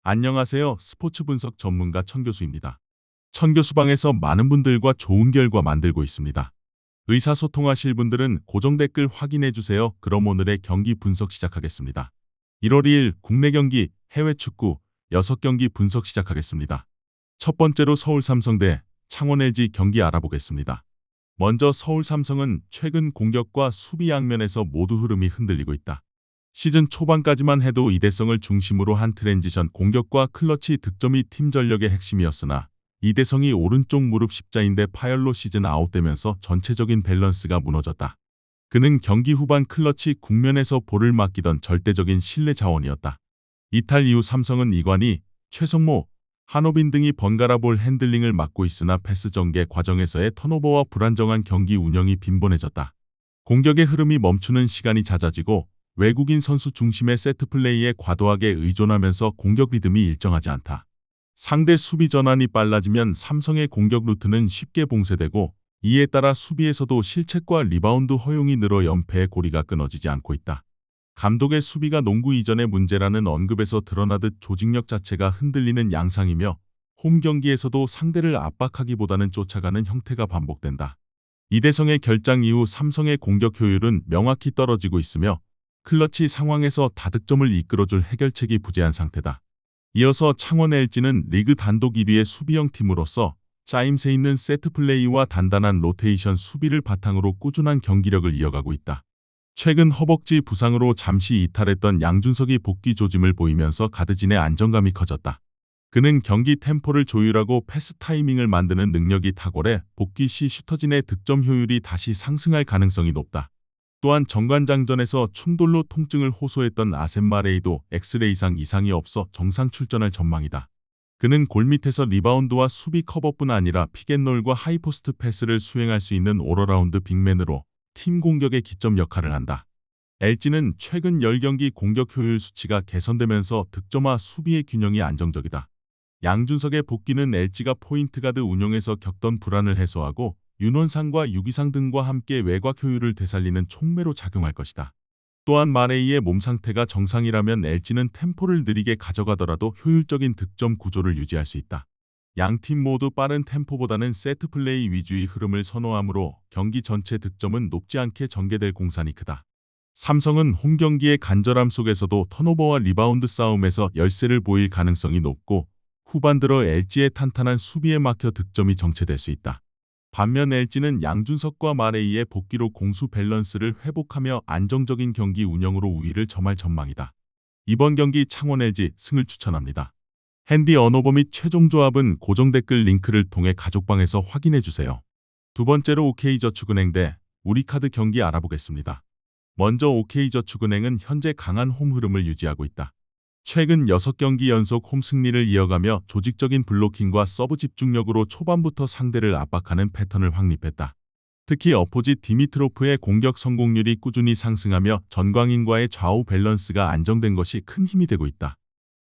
안녕하세요. 스포츠 분석 전문가 천교수입니다. 천교수방에서 많은 분들과 좋은 결과 만들고 있습니다. 의사소통하실 분들은 고정 댓글 확인해 주세요. 그럼 오늘의 경기 분석 시작하겠습니다. 1월 2일 국내 경기, 해외 축구 6경기 분석 시작하겠습니다. 첫 번째로 서울 삼성 대 창원 LG 경기 알아보겠습니다. 먼저 서울 삼성은 최근 공격과 수비 양면에서 모두 흐름이 흔들리고 있다. 시즌 초반까지만 해도 이대성을 중심으로 한 트랜지션 공격과 클러치 득점이 팀 전력의 핵심이었으나 이대성이 오른쪽 무릎 십자인대 파열로 시즌 아웃되면서 전체적인 밸런스가 무너졌다. 그는 경기 후반 클러치 국면에서 볼을 맡기던 절대적인 신뢰 자원이었다. 이탈 이후 삼성은 이관희, 최성모, 한호빈 등이 번갈아 볼 핸들링을 맡고 있으나 패스 전개 과정에서의 턴오버와 불안정한 경기 운영이 빈번해졌다. 공격의 흐름이 멈추는 시간이 잦아지고 외국인 선수 중심의 세트플레이에 과도하게 의존하면서 공격 리듬이 일정하지 않다. 상대 수비 전환이 빨라지면 삼성의 공격 루트는 쉽게 봉쇄되고 이에 따라 수비에서도 실책과 리바운드 허용이 늘어 연패의 고리가 끊어지지 않고 있다. 감독의 수비가 농구 이전의 문제라는 언급에서 드러나듯 조직력 자체가 흔들리는 양상이며 홈 경기에서도 상대를 압박하기보다는 쫓아가는 형태가 반복된다. 이대성의 결장 이후 삼성의 공격 효율은 명확히 떨어지고 있으며 클러치 상황에서 다득점을 이끌어줄 해결책이 부재한 상태다. 이어서 창원 LG는 리그 단독 1위의 수비형 팀으로서 짜임새 있는 세트플레이와 단단한 로테이션 수비를 바탕으로 꾸준한 경기력을 이어가고 있다. 최근 허벅지 부상으로 잠시 이탈했던 양준석이 복귀 조짐을 보이면서 가드진의 안정감이 커졌다. 그는 경기 템포를 조율하고 패스 타이밍을 만드는 능력이 탁월해 복귀 시 슈터진의 득점 효율이 다시 상승할 가능성이 높다. 또한 정관장전에서 충돌로 통증을 호소했던 아셈마레이도 엑스레이상 이상이 없어 정상 출전할 전망이다. 그는 골밑에서 리바운드와 수비 커버뿐 아니라 픽앤롤과 하이포스트 패스를 수행할 수 있는 올어라운드 빅맨으로 팀 공격의 기점 역할을 한다. LG는 최근 10경기 공격 효율 수치가 개선되면서 득점과 수비의 균형이 안정적이다. 양준석의 복귀는 LG가 포인트 가드 운용에서 겪던 불안을 해소하고 윤원상과 유기상 등과 함께 외곽 효율을 되살리는 촉매로 작용할 것이다. 또한 마레이의 몸 상태가 정상이라면 LG는 템포를 느리게 가져가더라도 효율적인 득점 구조를 유지할 수 있다. 양팀 모두 빠른 템포보다는 세트플레이 위주의 흐름을 선호하므로 경기 전체 득점은 높지 않게 전개될 공산이 크다. 삼성은 홈 경기의 간절함 속에서도 턴오버와 리바운드 싸움에서 열세를 보일 가능성이 높고 후반 들어 LG의 탄탄한 수비에 막혀 득점이 정체될 수 있다. 반면 LG는 양준석과 마레이의 복귀로 공수 밸런스를 회복하며 안정적인 경기 운영으로 우위를 점할 전망이다. 이번 경기 창원 LG 승을 추천합니다. 핸디 언어버 및 최종 조합은 고정 댓글 링크를 통해 가족방에서 확인해주세요. 두 번째로 OK저축은행 대 우리카드 경기 알아보겠습니다. 먼저 OK저축은행은 현재 강한 홈 흐름을 유지하고 있다. 최근 6경기 연속 홈 승리를 이어가며 조직적인 블로킹과 서브 집중력으로 초반부터 상대를 압박하는 패턴을 확립했다. 특히 어포짓 디미트로프의 공격 성공률이 꾸준히 상승하며 전광인과의 좌우 밸런스가 안정된 것이 큰 힘이 되고 있다.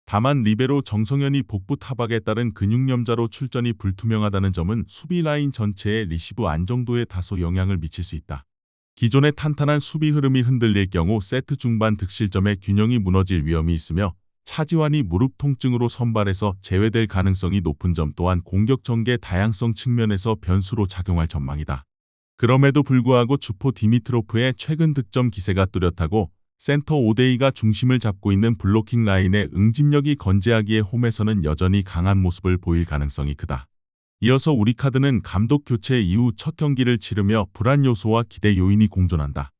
다만 리베로 정성현이 복부 타박에 따른 근육염자로 출전이 불투명하다는 점은 수비 라인 전체의 리시브 안정도에 다소 영향을 미칠 수 있다. 기존의 탄탄한 수비 흐름이 흔들릴 경우 세트 중반 득실점의 균형이 무너질 위험이 있으며 차지환이 무릎 통증으로 선발에서 제외될 가능성이 높은 점 또한 공격 전개 다양성 측면에서 변수로 작용할 전망이다. 그럼에도 불구하고 주포 디미트로프의 최근 득점 기세가 뚜렷하고 센터 오데이가 중심을 잡고 있는 블로킹 라인의 응집력이 건재하기에 홈에서는 여전히 강한 모습을 보일 가능성이 크다. 이어서 우리카드는 감독 교체 이후 첫 경기를 치르며 불안 요소와 기대 요인이 공존한다.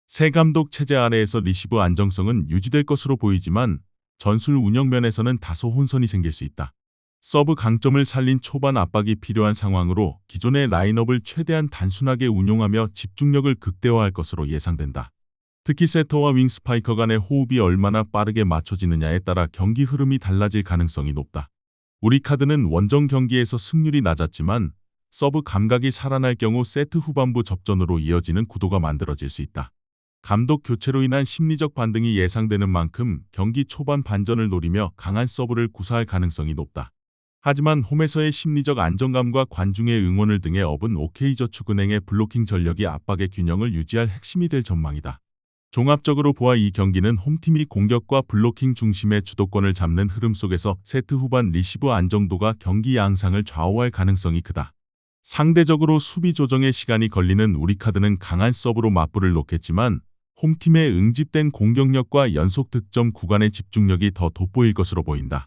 새 감독 체제 아래에서 리시브 안정성은 유지될 것으로 보이지만 전술 운영 면에서는 다소 혼선이 생길 수 있다. 서브 강점을 살린 초반 압박이 필요한 상황으로 기존의 라인업을 최대한 단순하게 운용하며 집중력을 극대화할 것으로 예상된다. 특히 세터와 윙 스파이커 간의 호흡이 얼마나 빠르게 맞춰지느냐에 따라 경기 흐름이 달라질 가능성이 높다. 우리카드는 원정 경기에서 승률이 낮았지만 서브 감각이 살아날 경우 세트 후반부 접전으로 이어지는 구도가 만들어질 수 있다. 감독 교체로 인한 심리적 반등이 예상되는 만큼 경기 초반 반전을 노리며 강한 서브를 구사할 가능성이 높다. 하지만 홈에서의 심리적 안정감과 관중의 응원을 등에 업은 OK저축은행의 블로킹 전력이 압박의 균형을 유지할 핵심이 될 전망이다. 종합적으로 보아 이 경기는 홈팀이 공격과 블로킹 중심의 주도권을 잡는 흐름 속에서 세트 후반 리시브 안정도가 경기 양상을 좌우할 가능성이 크다. 상대적으로 수비 조정에 시간이 걸리는 우리 카드는 강한 서브로 맞불을 놓겠지만 홈팀의 응집된 공격력과 연속 득점 구간의 집중력이 더 돋보일 것으로 보인다.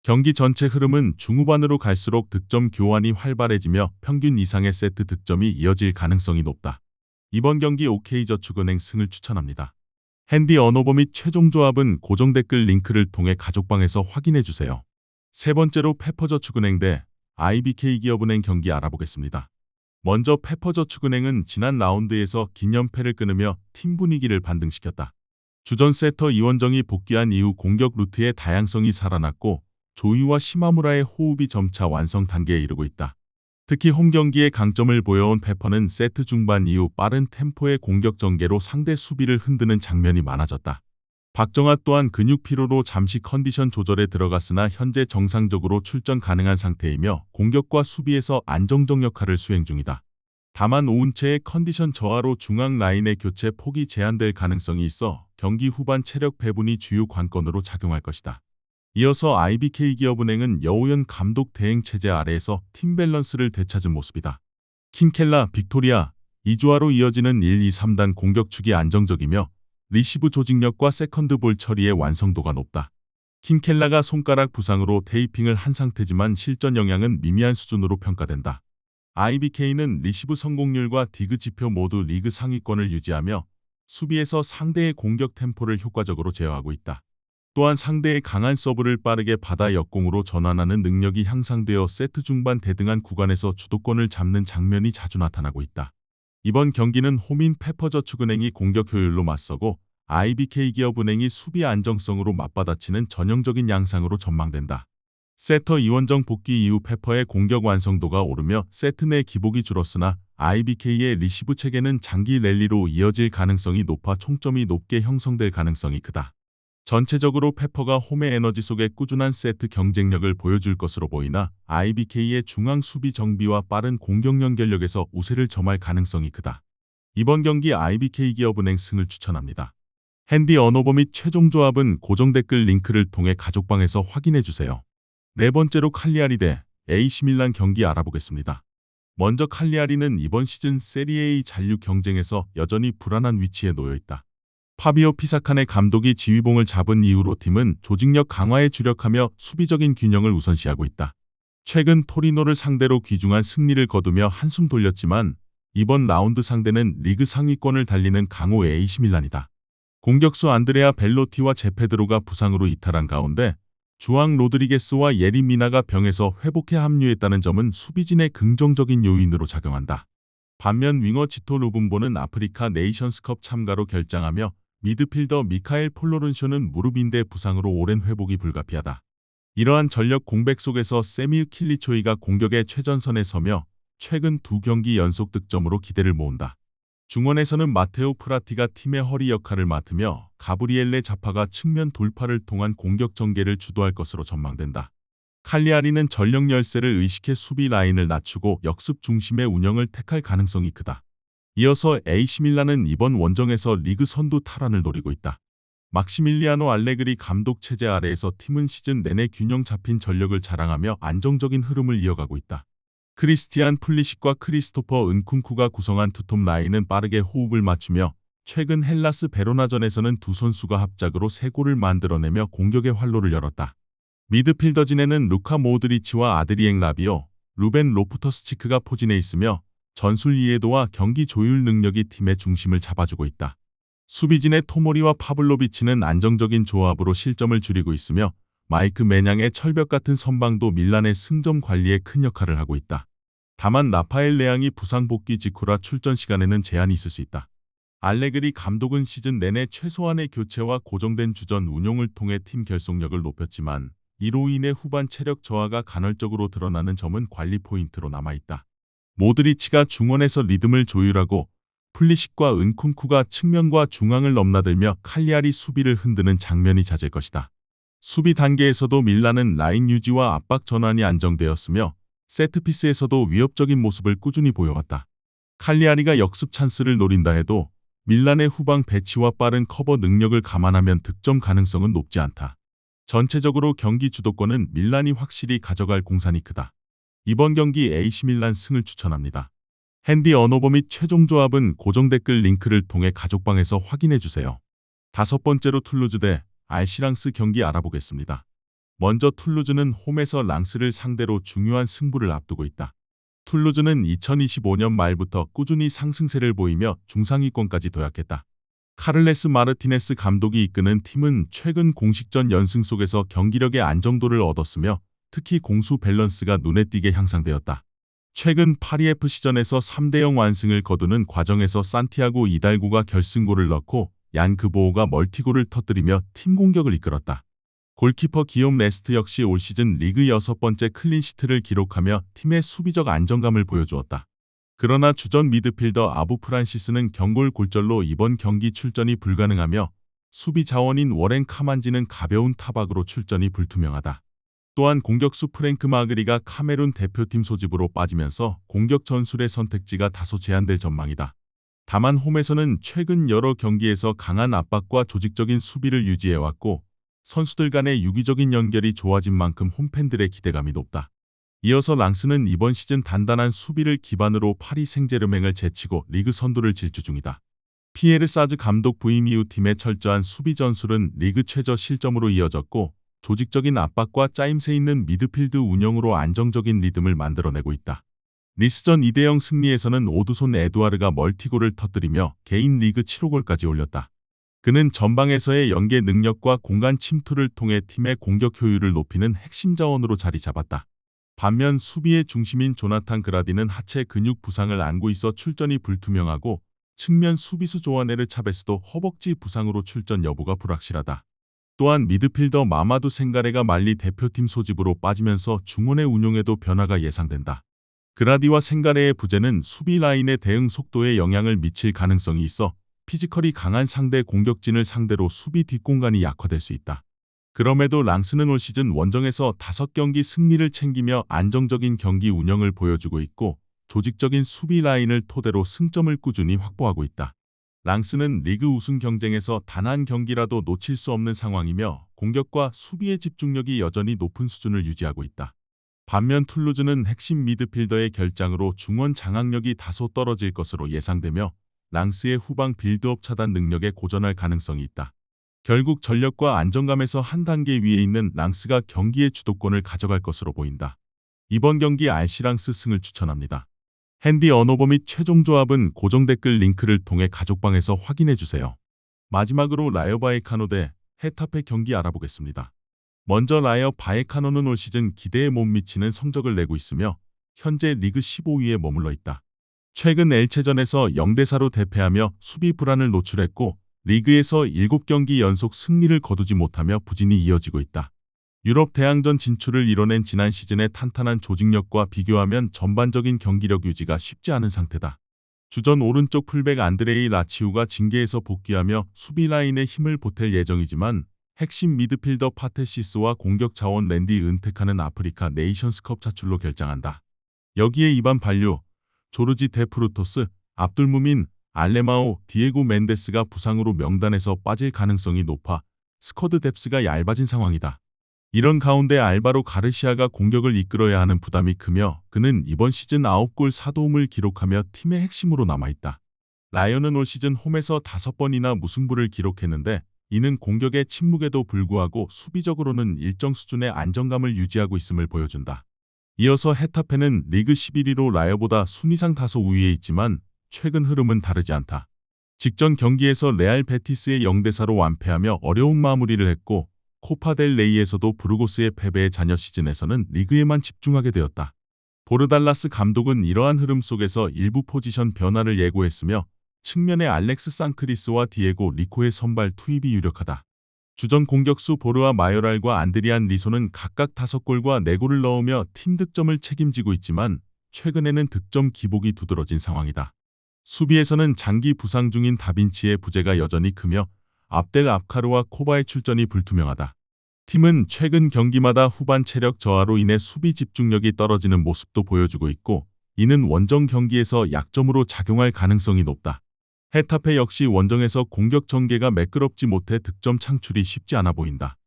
경기 전체 흐름은 중후반으로 갈수록 득점 교환이 활발해지며 평균 이상의 세트 득점이 이어질 가능성이 높다. 이번 경기 OK저축은행 승을 추천합니다. 핸디 언어버 및 최종 조합은 고정 댓글 링크를 통해 가족방에서 확인해주세요. 세 번째로 페퍼저축은행 대 IBK기업은행 경기 알아보겠습니다. 먼저 페퍼저축은행은 지난 라운드에서 긴 연패를 끊으며 팀 분위기를 반등시켰다. 주전 세터 이원정이 복귀한 이후 공격 루트의 다양성이 살아났고 조이와 시마무라의 호흡이 점차 완성 단계에 이르고 있다. 특히 홈 경기에 강점을 보여온 페퍼는 세트 중반 이후 빠른 템포의 공격 전개로 상대 수비를 흔드는 장면이 많아졌다. 박정아 또한 근육 피로로 잠시 컨디션 조절에 들어갔으나 현재 정상적으로 출전 가능한 상태이며 공격과 수비에서 안정적 역할을 수행 중이다. 다만 오은채의 컨디션 저하로 중앙 라인의 교체 폭이 제한될 가능성이 있어 경기 후반 체력 배분이 주요 관건으로 작용할 것이다. 이어서 IBK기업은행은 여우현 감독 대행 체제 아래에서 팀 밸런스를 되찾은 모습이다. 킹켈라, 빅토리아, 이주아로 이어지는 1, 2, 3단 공격축이 안정적이며 리시브 조직력과 세컨드 볼 처리의 완성도가 높다. 킹켈라가 손가락 부상으로 테이핑을 한 상태지만 실전 영향은 미미한 수준으로 평가된다. IBK는 리시브 성공률과 디그 지표 모두 리그 상위권을 유지하며 수비에서 상대의 공격 템포를 효과적으로 제어하고 있다. 또한 상대의 강한 서브를 빠르게 받아 역공으로 전환하는 능력이 향상되어 세트 중반 대등한 구간에서 주도권을 잡는 장면이 자주 나타나고 있다. 이번 경기는 홈인 페퍼저축은행이 공격 효율로 맞서고 IBK기업은행이 수비 안정성으로 맞받아치는 전형적인 양상으로 전망된다. 세터 이원정 복귀 이후 페퍼의 공격 완성도가 오르며 세트 내 기복이 줄었으나 IBK의 리시브 체계는 장기 랠리로 이어질 가능성이 높아 총점이 높게 형성될 가능성이 크다. 전체적으로 페퍼가 홈의 에너지 속에 꾸준한 세트 경쟁력을 보여줄 것으로 보이나 IBK의 중앙 수비 정비와 빠른 공격 연결력에서 우세를 점할 가능성이 크다. 이번 경기 IBK기업은행 승을 추천합니다. 핸디 언어버 및 최종 조합은 고정 댓글 링크를 통해 가족방에서 확인해주세요. 네 번째로 칼리아리 대 AC밀란 경기 알아보겠습니다. 먼저 칼리아리는 이번 시즌 세리에 A 잔류 경쟁에서 여전히 불안한 위치에 놓여 있다. 파비오 피사칸의 감독이 지휘봉을 잡은 이후로 팀은 조직력 강화에 주력하며 수비적인 균형을 우선시하고 있다. 최근 토리노를 상대로 귀중한 승리를 거두며 한숨 돌렸지만 이번 라운드 상대는 리그 상위권을 달리는 강호 AC밀란이다. 공격수 안드레아 벨로티와 제페드로가 부상으로 이탈한 가운데 주앙 로드리게스와 예리 미나가 병에서 회복해 합류했다는 점은 수비진의 긍정적인 요인으로 작용한다. 반면 윙어 지토 루분보는 아프리카 네이션스컵 참가로 결장하며 미드필더 미카엘 폴로른쇼는 무릎 인대 부상으로 오랜 회복이 불가피하다. 이러한 전력 공백 속에서 세미우 킬리초이가 공격의 최전선에 서며 최근 두 경기 연속 득점으로 기대를 모은다. 중원에서는 마테오 프라티가 팀의 허리 역할을 맡으며 가브리엘레 자파가 측면 돌파를 통한 공격 전개를 주도할 것으로 전망된다. 칼리아리는 전력 열세를 의식해 수비 라인을 낮추고 역습 중심의 운영을 택할 가능성이 크다. 이어서 AC밀란은 이번 원정에서 리그 선두 탈환을 노리고 있다. 막시밀리아노 알레그리 감독 체제 아래에서 팀은 시즌 내내 균형 잡힌 전력을 자랑하며 안정적인 흐름을 이어가고 있다. 크리스티안 플리식과 크리스토퍼 은쿤쿠가 구성한 투톱 라인은 빠르게 호흡을 맞추며 최근 헬라스 베로나전에서는 두 선수가 합작으로 3골을 만들어내며 공격의 활로를 열었다. 미드필더진에는 루카 모드리치와 아드리엥 라비오, 루벤 로프터스치크가 포진해 있으며 전술 이해도와 경기 조율 능력이 팀의 중심을 잡아주고 있다. 수비진의 토모리와 파블로비치는 안정적인 조합으로 실점을 줄이고 있으며 마이크 매냥의 철벽 같은 선방도 밀란의 승점 관리에 큰 역할을 하고 있다. 다만 라파엘 레앙이 부상 복귀 직후라 출전 시간에는 제한이 있을 수 있다. 알레그리 감독은 시즌 내내 최소한의 교체와 고정된 주전 운용을 통해 팀 결속력을 높였지만 이로 인해 후반 체력 저하가 간헐적으로 드러나는 점은 관리 포인트로 남아있다. 모드리치가 중원에서 리듬을 조율하고 플리식과 은쿤쿠가 측면과 중앙을 넘나들며 칼리아리 수비를 흔드는 장면이 잦을 것이다. 수비 단계에서도 밀란은 라인 유지와 압박 전환이 안정되었으며 세트피스에서도 위협적인 모습을 꾸준히 보여왔다. 칼리아리가 역습 찬스를 노린다 해도 밀란의 후방 배치와 빠른 커버 능력을 감안하면 득점 가능성은 높지 않다. 전체적으로 경기 주도권은 밀란이 확실히 가져갈 공산이 크다. 이번 경기 AC 밀란 승을 추천합니다. 핸디 언어버 및 최종 조합은 고정 댓글 링크를 통해 가족방에서 확인해주세요. 다섯 번째로 툴루즈 대 알시랑스 경기 알아보겠습니다. 먼저 툴루즈는 홈에서 랑스를 상대로 중요한 승부를 앞두고 있다. 툴루즈는 2025년 말부터 꾸준히 상승세를 보이며 중상위권까지 도약했다. 카를레스 마르티네스 감독이 이끄는 팀은 최근 공식전 연승 속에서 경기력의 안정도를 얻었으며 특히 공수 밸런스가 눈에 띄게 향상되었다. 최근 파리FC전에서 3대0 완승을 거두는 과정에서 산티아고 이달고가 결승골을 넣고 얀 그보오가 멀티골을 터뜨리며 팀 공격을 이끌었다. 골키퍼 기욤 레스트 역시 올 시즌 리그 6번째 클린시트를 기록하며 팀의 수비적 안정감을 보여주었다. 그러나 주전 미드필더 아부 프란시스는 경골 골절로 이번 경기 출전이 불가능하며 수비 자원인 워렌 카만지는 가벼운 타박으로 출전이 불투명하다. 또한 공격수 프랭크 마그리가 카메룬 대표팀 소집으로 빠지면서 공격 전술의 선택지가 다소 제한될 전망이다. 다만 홈에서는 최근 여러 경기에서 강한 압박과 조직적인 수비를 유지해왔고 선수들 간의 유기적인 연결이 좋아진 만큼 홈팬들의 기대감이 높다. 이어서 랑스는 이번 시즌 단단한 수비를 기반으로 파리 생제르맹을 제치고 리그 선두를 질주 중이다. 피에르 사즈 감독 부임 이후 팀의 철저한 수비 전술은 리그 최저 실점으로 이어졌고 조직적인 압박과 짜임새 있는 미드필드 운영으로 안정적인 리듬을 만들어내고 있다. 니스전 2대0 승리에서는 오드손 에두아르가 멀티골을 터뜨리며 개인 리그 7호골까지 올렸다. 그는 전방에서의 연계 능력과 공간 침투를 통해 팀의 공격 효율을 높이는 핵심 자원으로 자리 잡았다. 반면 수비의 중심인 조나탄 그라디는 하체 근육 부상을 안고 있어 출전이 불투명하고 측면 수비수 조아네르 차베스도 허벅지 부상으로 출전 여부가 불확실하다. 또한 미드필더 마마두 생가레가 말리 대표팀 소집으로 빠지면서 중원의 운용에도 변화가 예상된다. 그라디와 생가레의 부재는 수비 라인의 대응 속도에 영향을 미칠 가능성이 있어 피지컬이 강한 상대 공격진을 상대로 수비 뒷공간이 약화될 수 있다. 그럼에도 랑스는 올 시즌 원정에서 5경기 승리를 챙기며 안정적인 경기 운영을 보여주고 있고 조직적인 수비 라인을 토대로 승점을 꾸준히 확보하고 있다. 랑스는 리그 우승 경쟁에서 단 한 경기라도 놓칠 수 없는 상황이며 공격과 수비의 집중력이 여전히 높은 수준을 유지하고 있다. 반면 툴루즈는 핵심 미드필더의 결장으로 중원 장악력이 다소 떨어질 것으로 예상되며 랑스의 후방 빌드업 차단 능력에 고전할 가능성이 있다. 결국 전력과 안정감에서 한 단계 위에 있는 랑스가 경기의 주도권을 가져갈 것으로 보인다. 이번 경기 알시랑스 승을 추천합니다. 핸디 언어버 및 최종 조합은 고정 댓글 링크를 통해 가족방에서 확인해주세요. 마지막으로 라요 바이에카노 대 헤타페 경기 알아보겠습니다. 먼저 라요 바이에카노는 올 시즌 기대에 못 미치는 성적을 내고 있으며 현재 리그 15위에 머물러 있다. 최근 엘체전에서 0대4로 대패하며 수비 불안을 노출했고 리그에서 7경기 연속 승리를 거두지 못하며 부진이 이어지고 있다. 유럽 대항전 진출을 이뤄낸 지난 시즌의 탄탄한 조직력과 비교하면 전반적인 경기력 유지가 쉽지 않은 상태다. 주전 오른쪽 풀백 안드레이 라치우가 징계에서 복귀하며 수비 라인에 힘을 보탤 예정이지만 핵심 미드필더 파테시스와 공격 자원 랜디 은테카는 아프리카 네이션스컵 차출로 결장한다. 여기에 이반 발류, 조르지 데프루토스, 압둘무민, 알레마오, 디에고 멘데스가 부상으로 명단에서 빠질 가능성이 높아 스쿼드 뎁스가 얇아진 상황이다. 이런 가운데 알바로 가르시아가 공격을 이끌어야 하는 부담이 크며 그는 이번 시즌 9골 4도움을 기록하며 팀의 핵심으로 남아있다. 라이언은 올 시즌 홈에서 5번이나 무승부를 기록했는데 이는 공격의 침묵에도 불구하고 수비적으로는 일정 수준의 안정감을 유지하고 있음을 보여준다. 이어서 헤타페는 리그 11위로 라이어보다 순위상 다소 우위에 있지만 최근 흐름은 다르지 않다. 직전 경기에서 레알 베티스의 0대4로 완패하며 어려운 마무리를 했고 코파 델 레이에서도 부르고스의 패배의 잔여 시즌에서는 리그에만 집중하게 되었다. 보르달라스 감독은 이러한 흐름 속에서 일부 포지션 변화를 예고했으며 측면의 알렉스 산크리스와 디에고 리코의 선발 투입이 유력하다. 주전 공격수 보르아 마요랄과 안드리안 리소는 각각 5골과 4골을 넣으며 팀 득점을 책임지고 있지만 최근에는 득점 기복이 두드러진 상황이다. 수비에서는 장기 부상 중인 다빈치의 부재가 여전히 크며 압델 압카르와 코바의 출전이 불투명하다. 팀은 최근 경기마다 후반 체력 저하로 인해 수비 집중력이 떨어지는 모습도 보여주고 있고 이는 원정 경기에서 약점으로 작용할 가능성이 높다. 헤타페 역시 원정에서 공격 전개가 매끄럽지 못해 득점 창출이 쉽지 않아 보인다.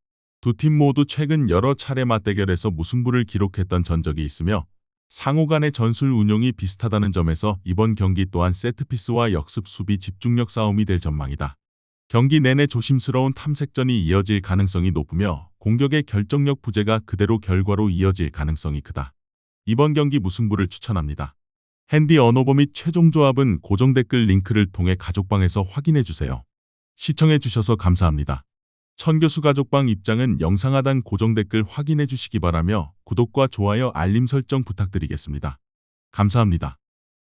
두 팀 모두 최근 여러 차례 맞대결에서 무승부를 기록했던 전적이 있으며 상호 간의 전술 운용이 비슷하다는 점에서 이번 경기 또한 세트피스와 역습 수비 집중력 싸움이 될 전망이다. 경기 내내 조심스러운 탐색전이 이어질 가능성이 높으며 공격의 결정력 부재가 그대로 결과로 이어질 가능성이 크다. 이번 경기 무승부를 추천합니다. 핸디 언어버 및 최종 조합은 고정 댓글 링크를 통해 가족방에서 확인해주세요. 시청해주셔서 감사합니다. 천교수 가족방 입장은 영상 하단 고정 댓글 확인해주시기 바라며 구독과 좋아요 알림 설정 부탁드리겠습니다. 감사합니다.